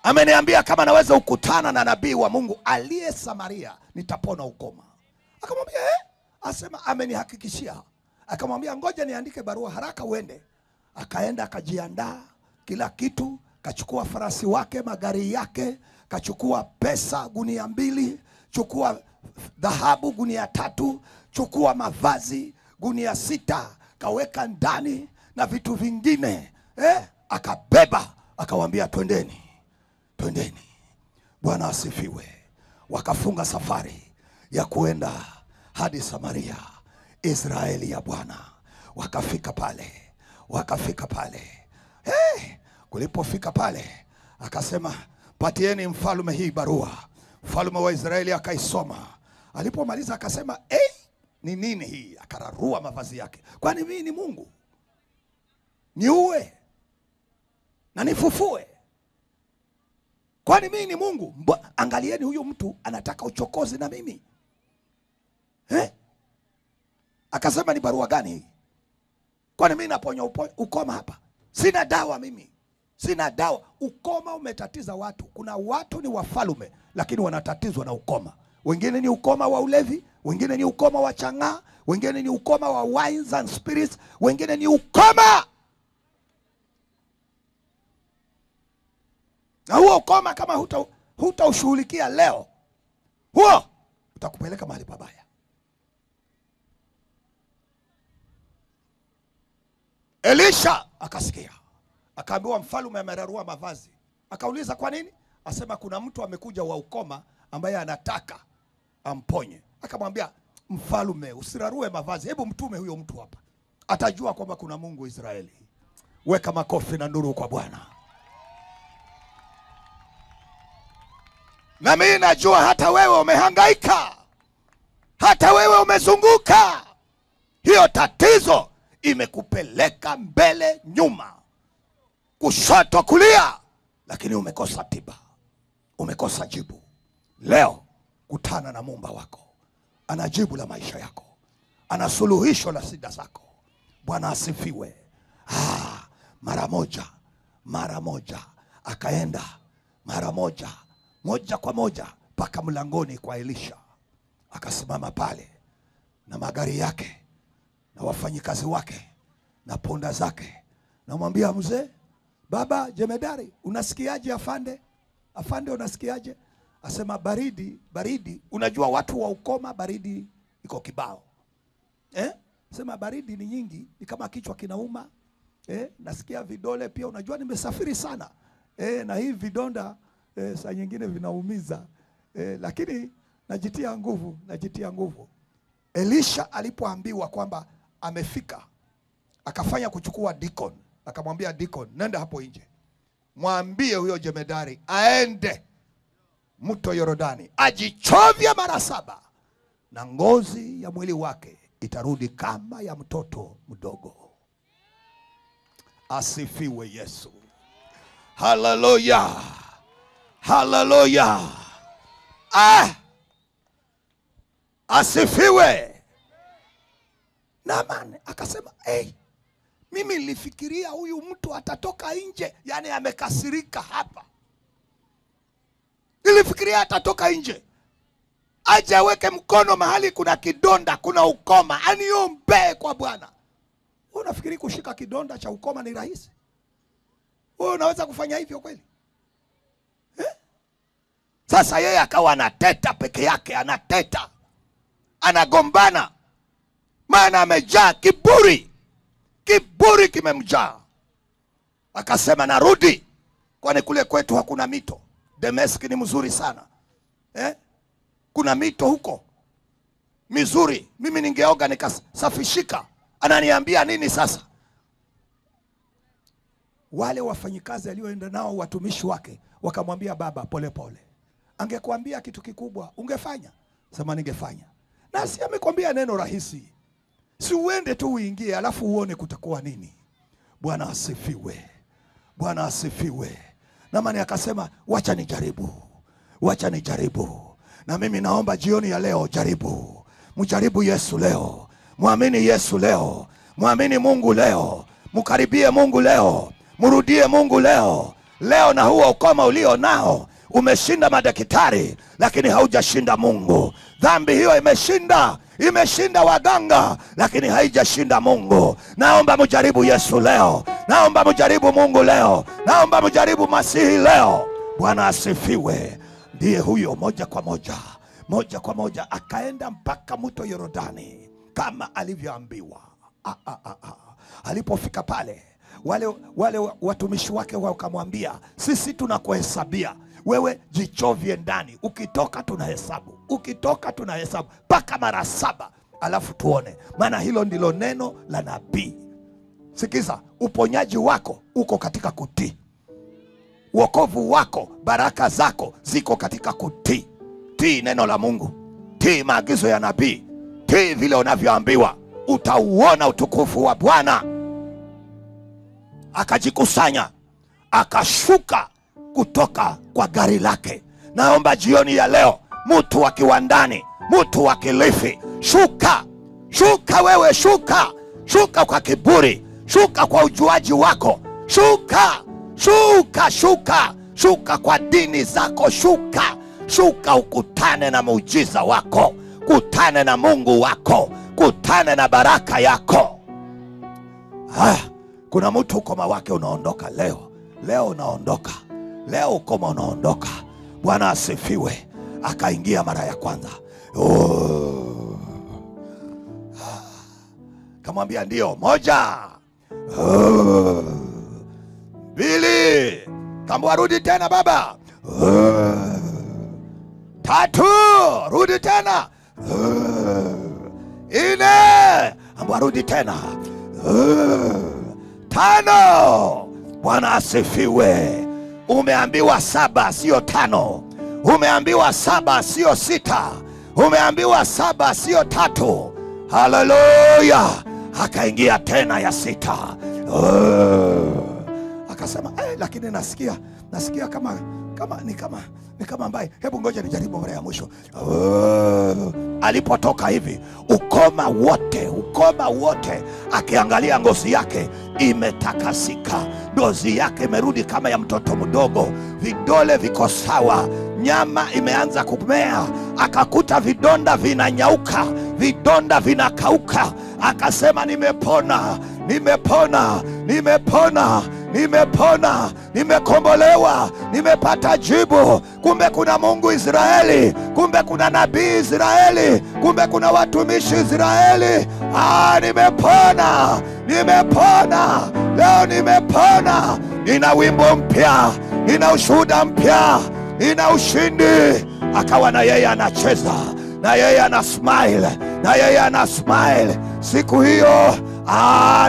Ameniambia kama naweza ukutana na nabii wa Mungu aliye Samaria, nitapona ukoma. Akamwambia asema amenihakikishia. Akamwambia, ngoja niandike barua, haraka uende. Akaenda akajiandaa kila kitu, kachukua farasi wake, magari yake, kachukua pesa gunia 2, chukua dhahabu gunia 3, chukua mavazi gunia 6, kaweka ndani na vitu vingine. Akabeba, akawambia, twendeni. Bwana asifiwe. Wakafunga safari ya kuenda hadi Samaria, Israeli ya Bwana. Wakafika pale. Kulipofika pale, akasema, patieni mfalme hii barua. Mfalme wa Israeli akaisoma. Alipomaliza akasema, ni nini hii? Akararua mavazi yake. Kwani mimi ni Mungu niue na nifufue? Kwani mimi ni Mungu? Angalieni, huyu mtu anataka uchokozi na mimi. Akasema, ni barua gani hii? Kwani mimi naponya ukoma hapa? Sina dawa mimi, sina dawa. Ukoma umetatiza watu. Kuna watu ni wafalme lakini wanatatizwa na ukoma. Wengine ni ukoma wa ulevi, wengine ni ukoma wa chang'aa, wengine ni ukoma wa wines and spirits, wengine ni ukoma. Na huo ukoma kama hutaushughulikia leo, huo utakupeleka mahali pabaya. Elisha akasikia, akaambiwa mfalme amerarua mavazi. Akauliza, kwa nini? Asema, kuna mtu amekuja wa ukoma ambaye anataka amponye. Akamwambia, mfalme, usirarue mavazi, hebu mtume huyo mtu hapa, atajua kwamba kuna Mungu Israeli. Weka makofi na nuru kwa Bwana. Na mimi najua hata wewe umehangaika, hata wewe umezunguka, hiyo tatizo imekupeleka mbele nyuma, kushoto kulia, lakini umekosa tiba, umekosa jibu. Leo kutana na Muumba wako, ana jibu la maisha yako, ana suluhisho la shida zako. Bwana asifiwe. Mara moja akaenda, moja kwa moja mpaka mlangoni kwa Elisha. Akasimama pale na magari yake na wafanyikazi wake na ponda zake. Namwambia, mzee, baba jemedari, unasikiaje afande? Afande, unasikiaje? Asema, baridi. Unajua watu wa ukoma baridi iko kibao. Sema baridi ni nyingi, ni kama kichwa kinauma. Nasikia vidole pia, unajua nimesafiri sana. Na hii vidonda saa nyingine vinaumiza. Lakini najitia nguvu. Elisha alipoambiwa kwamba amefika, akafanya kuchukua deacon. Akamwambia deacon, nenda hapo nje, mwambie huyo jemedari aende mto Yordani, ajichovya mara 7 na ngozi ya mwili wake itarudi kama ya mtoto mdogo. Asifiwe Yesu. Haleluya. Asifiwe. Naamani akasema, mimi nilifikiria huyu mtu atatoka nje, yani amekasirika hapa. Nilifikiria atatoka nje, aje aweke mkono mahali kuna kidonda, kuna ukoma, aniombe kwa Bwana. Unafikiri kushika kidonda cha ukoma ni rahisi? Wewe unaweza kufanya hivyo kweli? Sasa yeye akawa anateta peke yake, anateta, anagombana, maana amejaa kiburi. Kiburi kimemjaa. Akasema narudi, kwani kule kwetu hakuna mito. Dameski ni mzuri sana. Kuna mito huko mizuri, mimi ningeoga nikasafishika. Ananiambia nini sasa? Wale wafanyikazi alioenda nao, watumishi wake, wakamwambia baba, pole pole. Angekuambia kitu kikubwa ungefanya? Sema ningefanya. Na si amekwambia neno rahisi. Si uende tu uingie alafu uone kutakuwa nini. Bwana asifiwe. Bwana asifiwe. Na mani akasema wacha nijaribu. Wacha nijaribu. Na mimi naomba jioni ya leo jaribu. Mjaribu Yesu leo. Muamini Yesu leo. Muamini Mungu leo. Mkaribie Mungu leo. Mrudie Mungu leo. Leo na huo ukoma ulio nao, umeshinda madaktari lakini haujashinda Mungu. Dhambi hiyo imeshinda waganga lakini haijashinda Mungu. Naomba mjaribu Yesu leo. Naomba mjaribu Mungu leo. Naomba mjaribu Masihi leo. Bwana asifiwe. Ndiye huyo moja kwa moja akaenda mpaka mto Yordani kama alivyoambiwa. Alipofika pale, wale watumishi wake wakamwambia, sisi tunakuhesabia wewe, jichovye ndani, ukitoka tunahesabu, ukitoka tunahesabu mpaka mara 7, alafu tuone. Maana hilo ndilo neno la nabii. Sikiza, uponyaji wako uko katika kutii. Wokovu wako, baraka zako ziko katika kutii. Tii neno la Mungu, tii maagizo ya nabii, tii vile unavyoambiwa, utauona utukufu wa Bwana. Akajikusanya, akashuka kutoka kwa gari lake. Naomba jioni ya leo, mtu wa Kiwandani, mtu wa Kilifi, shuka. Shuka wewe, shuka. Shuka kwa kiburi, shuka kwa ujuaji wako, shuka. Shuka, shuka. Shuka kwa dini zako, shuka. Shuka ukutane na muujiza wako, kutane na Mungu wako, kutane na baraka yako. Kuna mtu ukoma wake unaondoka leo. Leo unaondoka. Leo ukoma unaondoka. Bwana asifiwe. Akaingia mara ya kwanza. Kamwambia ndio, 1, 2. Kambwa rudi tena baba. 3, rudi tena. 4, kambwa rudi tena. 5. Bwana asifiwe. Umeambiwa 7 sio 5. Umeambiwa 7 sio 6. Umeambiwa 7 sio 3. Haleluya. Akaingia tena ya 6. Akasema lakini nasikia kama ni kama ambaye, hebu ngoja nijaribu mara ya mwisho. Alipotoka hivi, ukoma wote, akiangalia ngozi yake imetakasika, ngozi yake imerudi kama ya mtoto mdogo, vidole viko sawa, nyama imeanza kumea, akakuta vidonda vinanyauka, vidonda vinakauka. Akasema nimepona, nimekombolewa, nimepata jibu. Kumbe kuna Mungu Israeli, kumbe kuna nabii Israeli, kumbe kuna watumishi Israeli. Nimepona. Leo nimepona. Nina wimbo mpya, nina ushuhuda mpya, nina ushindi. Akawa na yeye anacheza, na yeye ana smile, Siku hiyo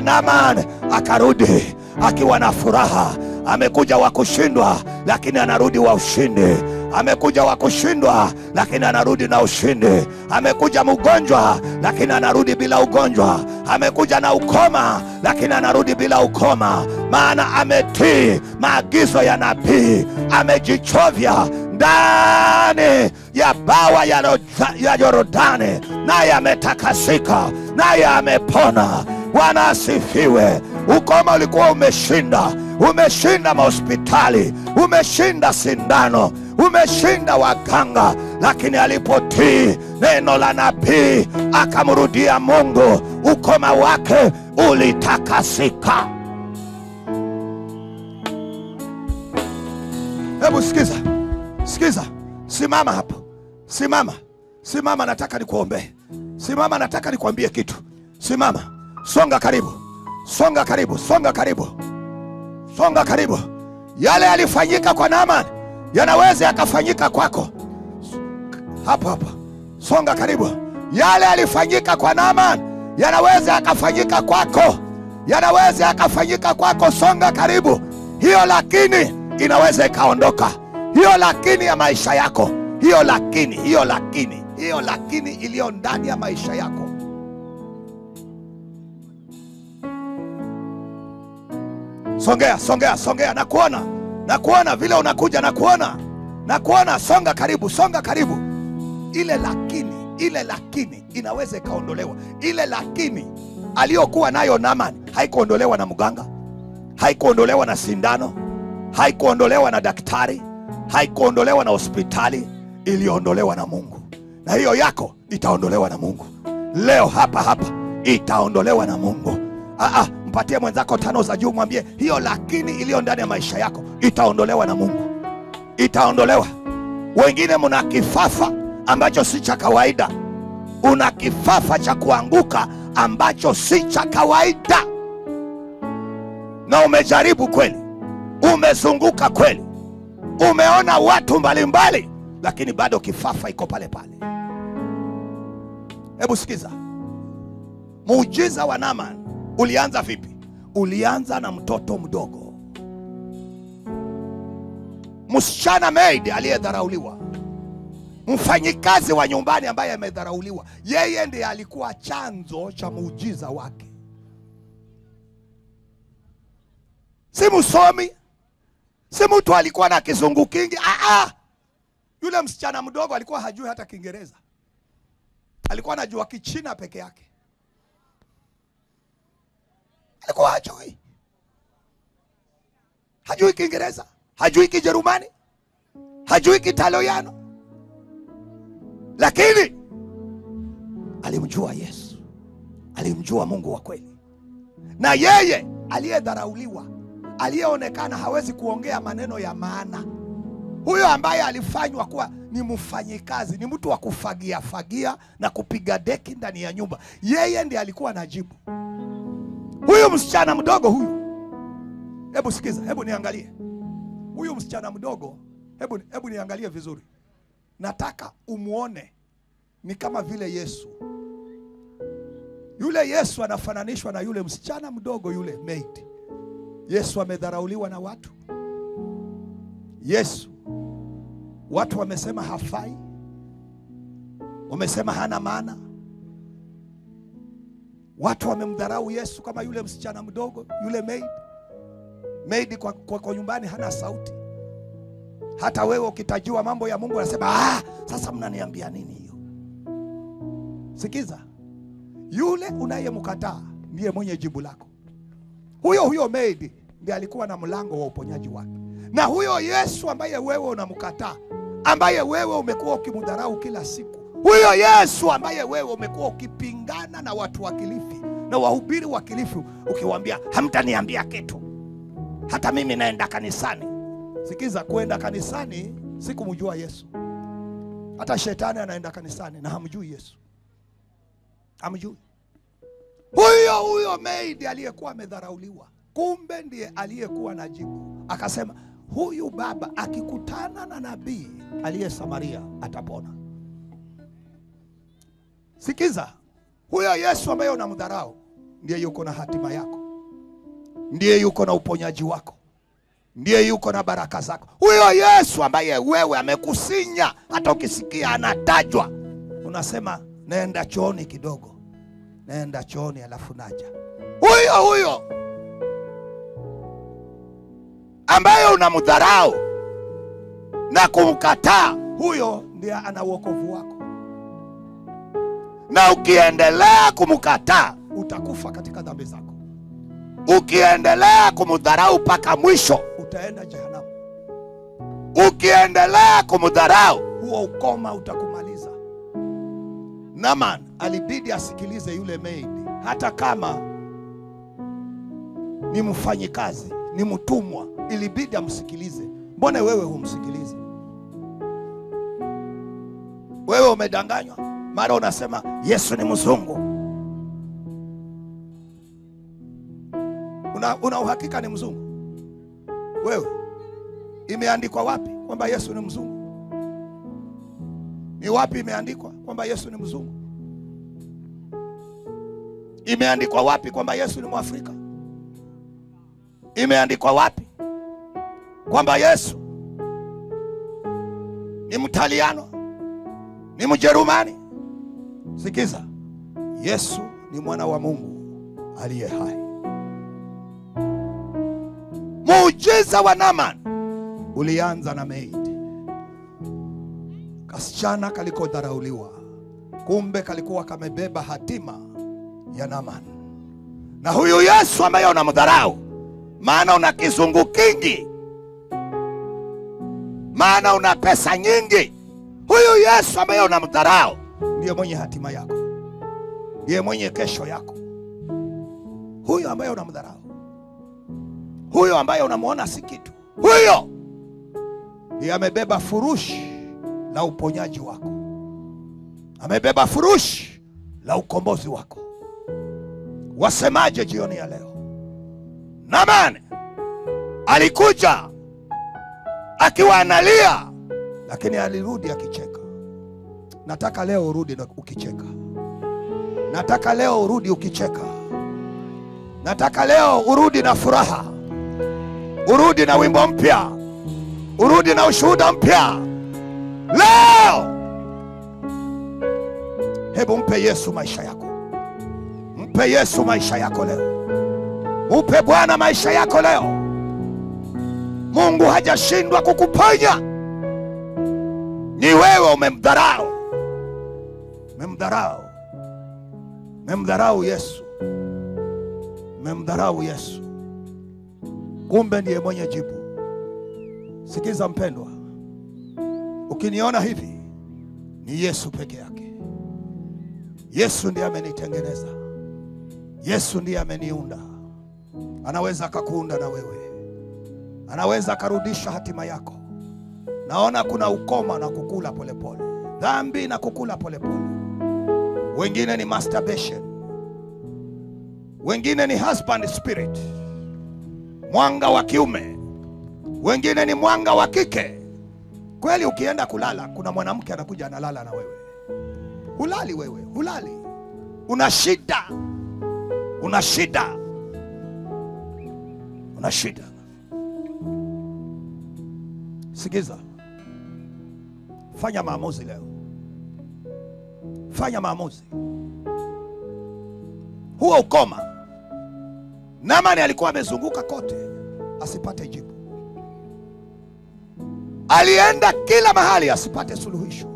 Naaman akarudi akiwa na furaha. Amekuja wa kushindwa lakini anarudi wa ushindi. Amekuja wa kushindwa lakini anarudi na ushindi. Amekuja mgonjwa lakini anarudi bila ugonjwa. Amekuja na ukoma lakini anarudi bila ukoma. Maana ametii maagizo ya nabii. Amejichovya ndani ya bawa ya Yordani, naye ametakasika, naye amepona. Bwana asifiwe. Ukoma ulikuwa umeshinda mahospitali, umeshinda sindano, umeshinda waganga. Lakini alipotii neno la nabii akamrudia Mungu, ukoma wake ulitakasika. Hebu sikiza, sikiza. Simama hapo, simama, simama, nataka nikuombe. Simama, nataka nikuambie kitu. Simama, songa karibu, songa karibu, songa karibu, songa karibu. Yale yalifanyika kwa Naamani yanaweza yakafanyika kwako. Hapo hapo, songa karibu. Yale yalifanyika kwa Naamani yanaweza yakafanyika kwako, yanaweza yakafanyika kwako. Songa karibu. Hiyo lakini inaweza ikaondoka, hiyo lakini ya maisha yako, hiyo lakini, hiyo lakini, hiyo lakini iliyo ndani ya maisha yako. Songea, songea, songea. Nakuona, nakuona vile unakuja, nakuona. Songa karibu, songa karibu. Ile lakini inaweza ikaondolewa. Ile lakini aliyokuwa nayo Naamani haikuondolewa na mganga, haikuondolewa na sindano, haikuondolewa na daktari, haikuondolewa na hospitali. Iliondolewa na Mungu. Na hiyo yako itaondolewa na Mungu leo, hapa itaondolewa na Mungu. Mpatie mwenzako 5 za juu, mwambie hiyo lakini iliyo ndani ya maisha yako itaondolewa na Mungu, itaondolewa. Wengine mna kifafa ambacho si cha kawaida. Una kifafa cha kuanguka ambacho si cha kawaida, na umejaribu kweli, umezunguka kweli, umeona watu mbalimbali, lakini bado kifafa iko pale pale. Hebu sikiza, muujiza wa Naamani ulianza vipi? Ulianza na mtoto mdogo, msichana maid aliyedharauliwa, mfanyikazi wa nyumbani ambaye amedharauliwa. Yeye ndiye alikuwa chanzo cha muujiza wake. Si msomi, si mtu alikuwa na kizungu kingi. Yule msichana mdogo alikuwa hajui hata Kiingereza, alikuwa anajua Kichina peke yake. Alikuwa hajui Kiingereza, hajui Kijerumani, hajui Kitaliano, lakini alimjua Yesu, alimjua Mungu wa kweli. Na yeye aliyedharauliwa, aliyeonekana hawezi kuongea maneno ya maana, huyo ambaye alifanywa kuwa ni mfanyikazi, ni mtu wa kufagia fagia na kupiga deki ndani ya nyumba, yeye ndiye alikuwa anajibu. Huyu msichana mdogo huyu, hebu sikiza, hebu niangalie huyu msichana mdogo, hebu niangalie vizuri. Nataka umuone ni kama vile Yesu. Yule Yesu anafananishwa na yule msichana mdogo, yule maid. Yesu amedharauliwa na watu. Yesu watu wamesema hafai, wamesema hana maana. Watu wamemdharau Yesu kama yule msichana mdogo, yule maid. Maid kwa nyumbani hana sauti. Hata wewe ukitajua mambo ya Mungu unasema sasa mnaniambia nini hiyo? Sikiza, yule unayemkataa ndiye mwenye jibu lako. Huyo maid ndiye alikuwa na mlango wa uponyaji wake. Na huyo Yesu ambaye wewe unamkataa, ambaye wewe umekuwa ukimdharau kila siku, huyo Yesu ambaye wewe umekuwa ukipingana na watu wa Kilifi na wahubiri wa Kilifi ukiwaambia hamtaniambia kitu, hata mimi naenda kanisani. Sikiza, kuenda kanisani si kumjua Yesu. Hata shetani anaenda kanisani na hamjui Yesu, hamjui. Huyo maid aliyekuwa amedharauliwa, kumbe ndiye aliyekuwa na jibu. Akasema huyu baba akikutana na nabii aliye Samaria atapona. Sikiza, huyo Yesu ambaye unamdharau ndiye yuko na hatima yako, ndiye yuko na uponyaji wako, ndiye yuko na baraka zako. Huyo Yesu ambaye wewe amekusinya, hata ukisikia anatajwa unasema naenda chooni kidogo, naenda chooni alafu naja. Huyo ambaye unamdharau na kumkataa, huyo ndiye ana wokovu wako. Na ukiendelea kumkataa utakufa katika dhambi zako. Ukiendelea kumdharau mpaka mwisho utaenda jehanamu. Ukiendelea kumdharau, huo ukoma utakumaliza. Naaman alibidi asikilize yule maid, hata kama ni mfanyikazi, ni mtumwa, ilibidi amsikilize. Mbona wewe humsikilizi? Wewe umedanganywa. Mara unasema Yesu ni mzungu. Una uhakika ni mzungu? Wewe imeandikwa wapi kwamba Yesu ni mzungu? Ni wapi imeandikwa kwamba Yesu ni mzungu? Imeandikwa wapi kwamba Yesu ni Mwafrika? Imeandikwa wapi kwamba Yesu ni Mtaliano, ni Mjerumani? Sikiza, Yesu ni mwana wa Mungu aliye hai. Muujiza wa Naaman ulianza na maid. Kasichana kaliko dharauliwa, kumbe kalikuwa kamebeba hatima ya Naaman. Na huyu Yesu ambaye unamdharau, maana una kizungu kingi, maana una pesa nyingi, huyu Yesu ambaye unamdharau ndiye mwenye hatima yako, ndiye mwenye kesho yako. Huyo ambaye unamdharau, huyo ambaye unamuona si kitu, huyo ndiye amebeba furushi la uponyaji wako, amebeba furushi la ukombozi wako. Wasemaje jioni ya leo? Naaman alikuja akiwa analia, lakini alirudi akicheka. Nataka leo urudi ukicheka. Nataka leo urudi ukicheka. Nataka leo urudi na furaha. Urudi na wimbo mpya. Urudi na ushuhuda mpya. Leo hebu mpe Yesu maisha yako. Mpe Yesu maisha yako leo. Mpe Bwana maisha yako leo. Mungu hajashindwa kukuponya. Ni wewe umemdharau. Umemdharau. Umemdharau Yesu. Umemdharau Yesu. Kumbe ndiye mwenye jibu. Sikiza mpendwa, ukiniona hivi, ni Yesu peke yake. Yesu ndiye amenitengeneza. Yesu ndiye ameniunda. Anaweza akakuunda na wewe. Anaweza akarudisha hatima yako. Naona kuna ukoma na kukula polepole, dhambi na kukula polepole. Wengine ni masturbation, wengine ni husband spirit, mwanga wa kiume, wengine ni mwanga wa kike. Kweli ukienda kulala, kuna mwanamke anakuja analala na wewe. Hulali wewe, hulali. Una shida. Una shida. Una shida. Sikiza. Fanya maamuzi leo. Fanya maamuzi. Huo ukoma, Naaman alikuwa amezunguka kote asipate jibu. Alienda kila mahali asipate suluhisho.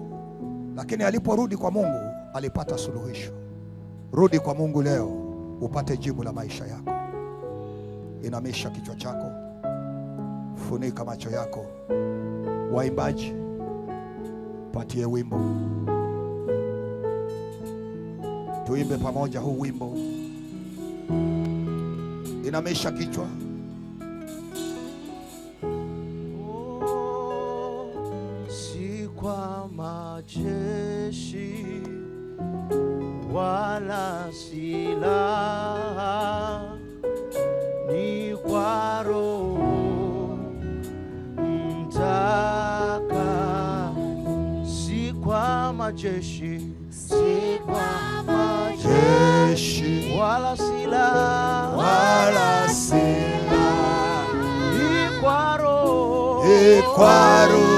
Lakini aliporudi kwa Mungu alipata suluhisho. Rudi kwa Mungu leo upate jibu la maisha yako. Inamisha kichwa chako. Funika macho yako. Waimbaji, patie wimbo. Tuimbe pamoja huu wimbo. Inamisha kichwa. Si kwa majeshi wala silaha, ni kwa Roho Mtaka. Si kwa majeshi, si kwa majeshi wala silaha, Wala silaha, ni kwa Roho, ni kwa Roho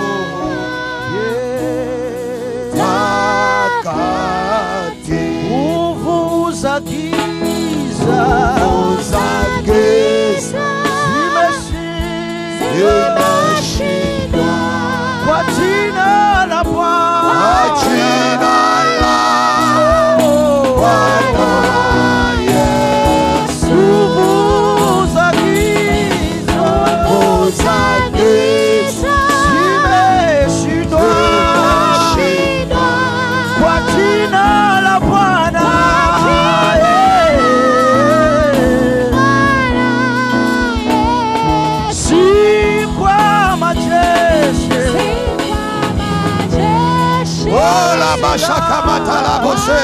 Mtakatifu. nguvu za giza, Nguvu za giza zimeshindwa kwa jina la Bwana. kwa jina la Bwana Yesu. Nguvu za giza Nguvu za giza Rabashakabatalabose.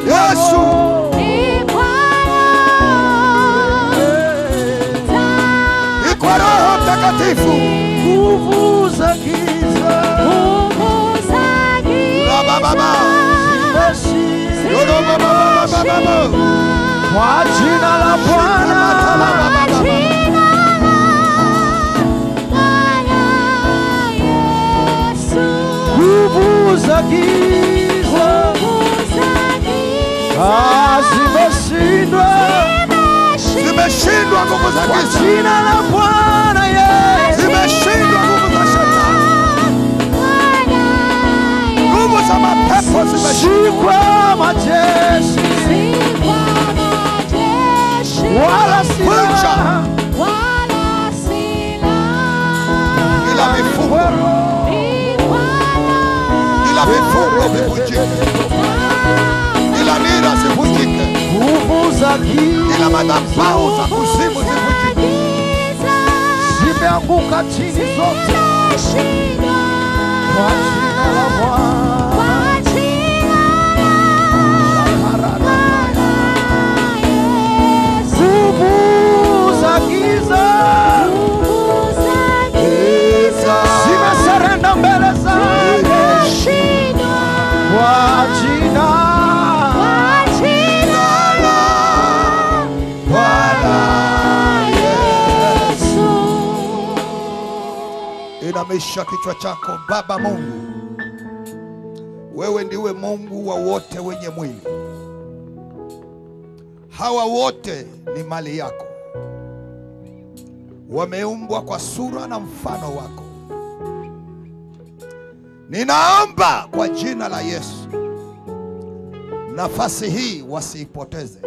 Yesu. Kwa Roho Mtakatifu. Nguvu za giza. Kwa jina la Bwana. Nguvu za giza zimeshindwa. Zimeshindwa nguvu za Kwa giza. jina la Bwana Yesu. Zimeshindwa nguvu za shetani. Nguvu za mapepo zimeshindwa. Kwa majeshi wala silaha. Ila mifungo. Ila mifungo vivunjike. Ila nira zivunjike. Nguvu za giza. Ila madhabahu za kuzimu zivunjike. Zimeanguka chini zote. Kwa jina la Bwana. Nguvu za giza zimeserenda mbele zake. Kwa jina Inamisha kichwa chako. Baba Mungu, wewe ndiwe Mungu wa wote wenye mwili. Hawa wote ni mali yako, wameumbwa kwa sura na mfano wako. Ninaomba kwa jina la Yesu, nafasi hii wasiipoteze.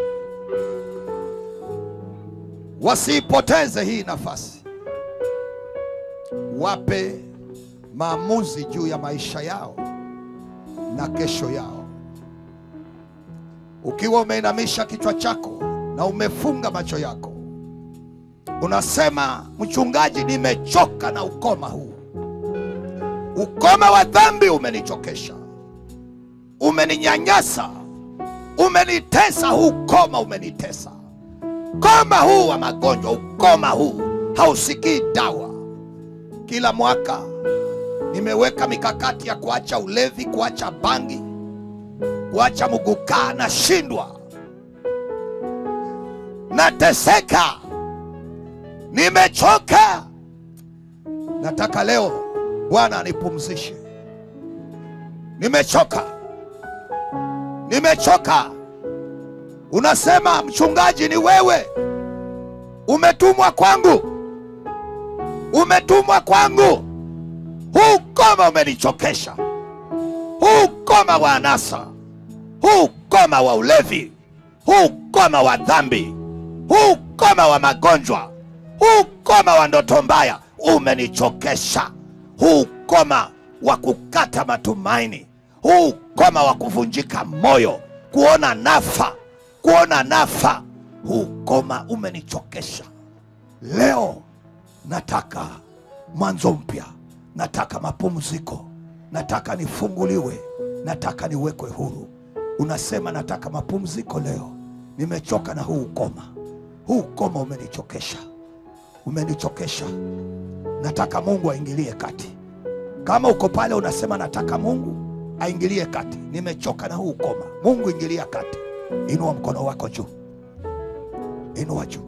Wasiipoteze hii nafasi. Wape maamuzi juu ya maisha yao na kesho yao. Ukiwa umeinamisha kichwa chako na umefunga macho yako, unasema, mchungaji, nimechoka na ukoma huu. Ukoma wa dhambi umenichokesha, umeninyanyasa, umenitesa. Huu ukoma umenitesa. Ukoma huu wa magonjwa, ukoma huu hausikii dawa. Kila mwaka nimeweka mikakati ya kuacha ulevi, kuacha bangi, kuacha muguka, na shindwa. Nateseka, nimechoka. Nataka leo Bwana anipumzishe. Nimechoka, nimechoka. Unasema, mchungaji, ni wewe umetumwa kwangu, umetumwa kwangu. Huu ukoma umenichokesha. Huu ukoma wa anasa, huu ukoma wa ulevi, huu ukoma wa dhambi, huu ukoma wa magonjwa, huu ukoma wa ndoto mbaya umenichokesha. Huu ukoma wa kukata matumaini, huu ukoma wa kuvunjika moyo, kuona nafa, huu ukoma umenichokesha. Leo nataka mwanzo mpya, nataka mapumziko, nataka nifunguliwe, nataka niwekwe huru. Unasema, nataka mapumziko leo, nimechoka na huu ukoma. Huu ukoma umenichokesha, umenichokesha. Nataka Mungu aingilie kati. Kama uko pale unasema, nataka Mungu aingilie kati, nimechoka na huu ukoma, Mungu ingilia kati. Inua mkono wako juu, inua juu.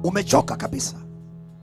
Umechoka kabisa,